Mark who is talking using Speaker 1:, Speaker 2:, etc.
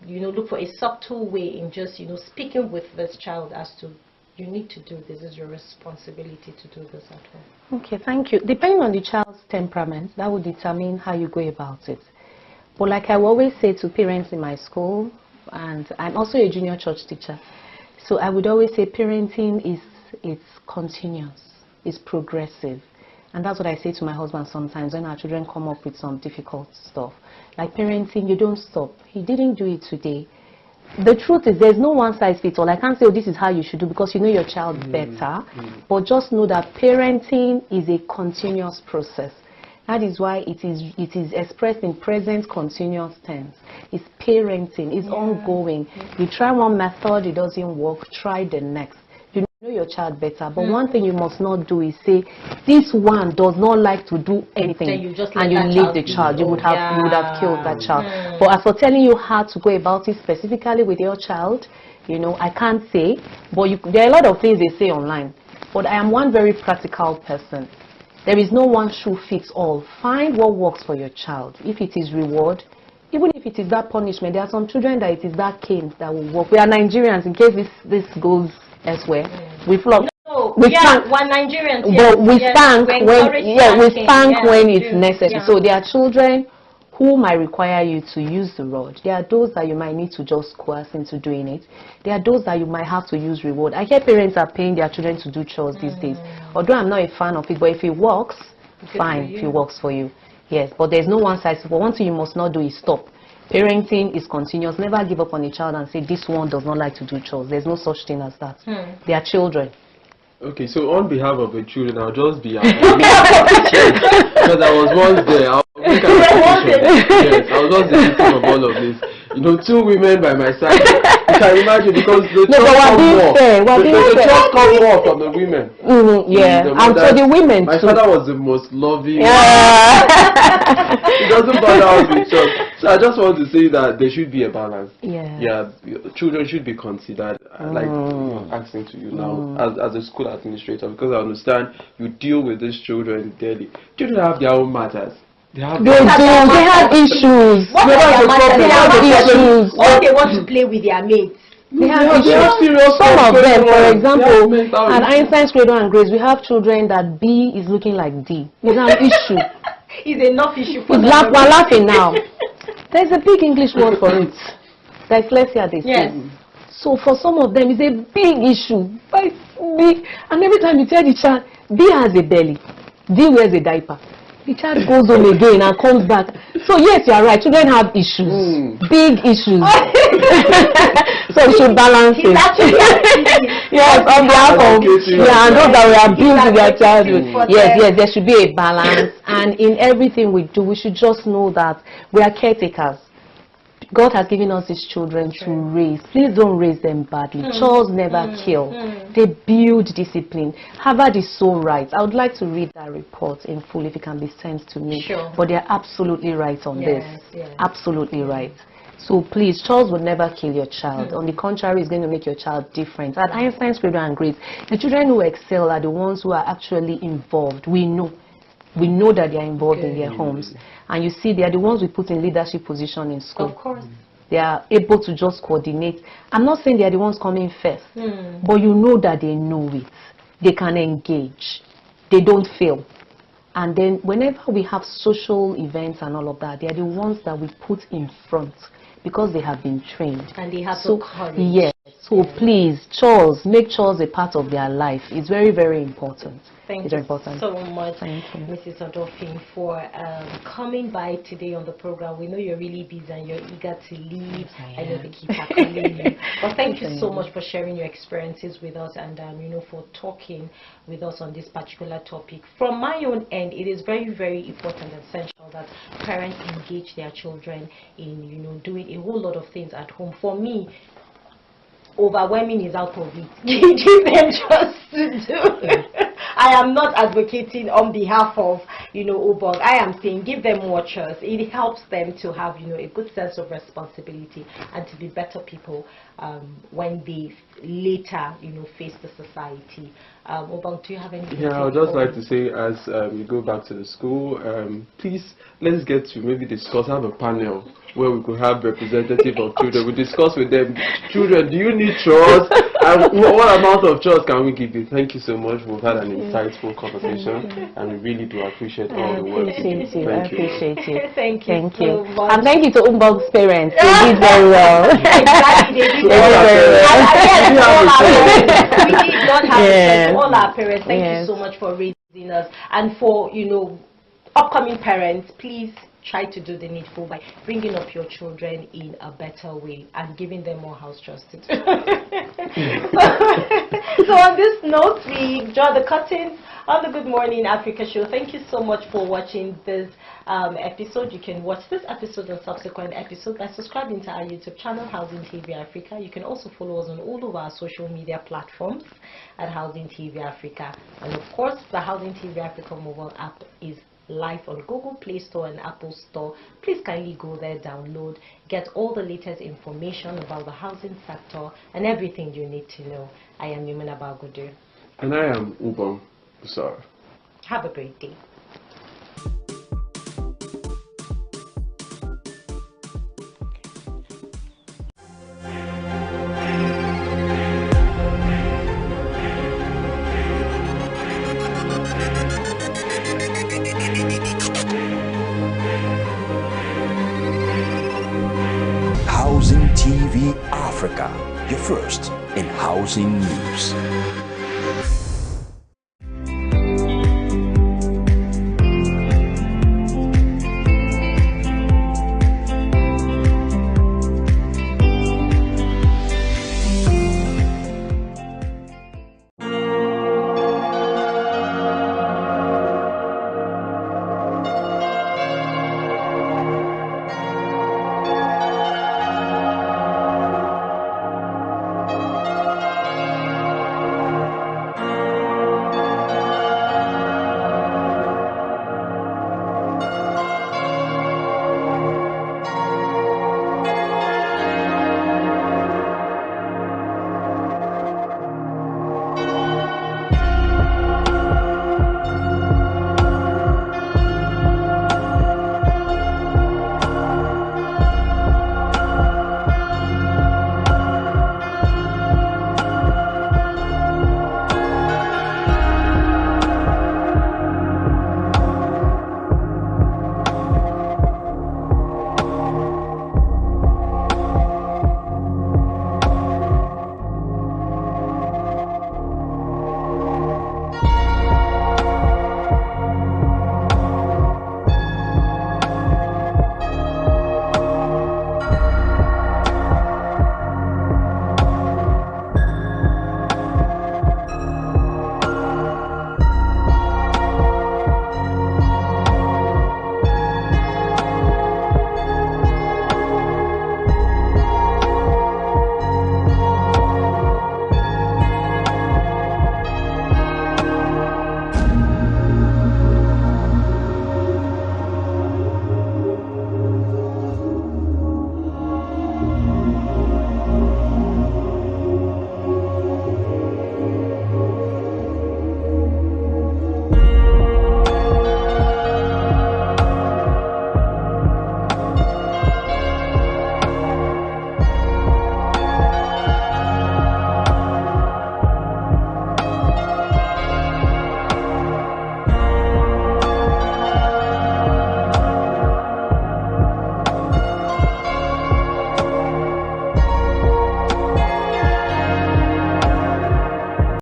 Speaker 1: look for a subtle way in just, speaking with this child as to, you need to do this, is your responsibility to do this at home.
Speaker 2: Okay, thank you. Depending on the child's temperament, that will determine how you go about it. But like I always say to parents in my school, and I'm also a junior church teacher, so I would always say parenting it's continuous, it's progressive. And that's what I say to my husband sometimes when our children come up with some difficult stuff. Like parenting, you don't stop. He didn't do it today. The truth is there's no one size fits all. I can't say, oh, this is how you should do because you know your child better. But just know that parenting is a continuous process. That is why it is expressed in present continuous tense. It's parenting. It's ongoing. You try one method, it doesn't work. Try the next. You know your child better. But one thing you must not do is say, this one does not like to do anything, and you leave the child. You would have killed that child. But as for telling you how to go about it specifically with your child, I can't say. But there are a lot of things they say online. But I am one very practical person. There is no one shoe fits all. Find what works for your child. If it is reward, even if it is that punishment, there are some children that it is that cane that will work. We are Nigerians, in case this goes elsewhere. We flog. We're Nigerians. But we spank when it's necessary. So there are children who might require you to use the rod. There are those that you might need to just coerce into doing it. There are those that you might have to use reward. I hear parents are paying their children to do chores these days. Although I'm not a fan of it, but if it works, fine, if it works for you. Yes, but there's no one size. But one thing you must not do is stop. Parenting is continuous. Never give up on a child and say, this one does not like to do chores. There's no such thing as that. They are children.
Speaker 3: Okay, so on behalf of the children, I'll just be because I was once there. Yes, I was once the victim of all of this. Two women by my side. You can imagine because the church come more from the women.
Speaker 2: And so the women
Speaker 3: my
Speaker 2: too.
Speaker 3: father was the most loving. He doesn't bother us with church. So I just want to say that there should be a balance. Children should be considered. Like asking to you now as a school administrator, because I understand you deal with these children daily. Children have their own matters. They have
Speaker 2: issues.
Speaker 1: What they want to play with their mates.
Speaker 2: They have issues. Some of them, for example, at Einstein's Cradle and Grace, we have children that B is looking like D. It's an issue.
Speaker 1: It's enough issue for
Speaker 2: we're laughing now. There's a big English word for it. Dyslexia, they say. So for some of them, it's a big issue. Big. And every time you tell the child, B has a belly, D wears a diaper. The child goes home again and comes back. So yes, you are right. Children have issues, big issues. So we should balance it. Yes, on behalf of and those that we are built with their childhood. Yes, there should be a balance. And in everything we do, we should just know that we are caretakers. God has given us these children to raise. Please don't raise them badly. Chores never kill. They build discipline. Harvard is so right. I would like to read that report in full if it can be sent to me. But they're absolutely right on this. Absolutely right. So please, chores will never kill your child. On the contrary, it's going to make your child different. At Einstein's Cradle and Grace, the children who excel are the ones who are actually involved. We know that they are involved in their homes. And you see, they are the ones we put in leadership position in school.
Speaker 1: Of course.
Speaker 2: They are able to just coordinate. I'm not saying they are the ones coming first, but you know that they know it. They can engage. They don't fail. And then whenever we have social events and all of that, they are the ones that we put in front because they have been trained.
Speaker 1: And they have so courage.
Speaker 2: Yes. So please, make chores a part of their life. It's very, very important.
Speaker 1: Thank you so much, Mrs. Odofin, for coming by today on the program. We know you're really busy and you're eager to leave. I know the kids are calling you. But thank you so much for sharing your experiences with us and for talking with us on this particular topic. From my own end, it is very, very important and essential that parents engage their children in doing a whole lot of things at home. For me, overwhelming is out of it. Give them just to do. I am not advocating on behalf of Obong. I am saying give them more chance. It helps them to have a good sense of responsibility and to be better people when they later face the society. Obong, do you have anything?
Speaker 3: Yeah, I would just like to say, as you go back to the school, please let's get to maybe discuss, have a panel where we could have representative of children. We discuss with them, children, do you need chores? And what amount of chores can we give you? Thank you so much. We've had an insightful conversation, and we really do appreciate all the work.
Speaker 2: I appreciate you.
Speaker 3: Thank you.
Speaker 1: Thank you.
Speaker 2: Thank you.
Speaker 1: So much.
Speaker 2: And thank you to Umbog's parents. They did very well.
Speaker 1: Exactly, they did
Speaker 3: To all our
Speaker 1: very well.
Speaker 3: parents.
Speaker 1: We did not have
Speaker 2: Yes.
Speaker 1: to all our parents. Thank
Speaker 2: Yes.
Speaker 1: you so much for raising us, and for upcoming parents, please try to do the needful by bringing up your children in a better way and giving them more house chores to do. So on this note, we draw the curtains on the Good Morning Africa show. Thank you so much for watching this episode. You can watch this episode and subsequent episodes by subscribing to our YouTube channel, Housing TV Africa. You can also follow us on all of our social media platforms at Housing TV Africa. And of course, the Housing TV Africa mobile app is live on Google Play Store and Apple Store. Please kindly go there, download, get all the latest information about the housing sector and everything you need to know. I am Yumina Bagudu.
Speaker 3: And I am Ubong Busara.
Speaker 1: Have a great day.
Speaker 4: Housing TV Africa, your first in housing news.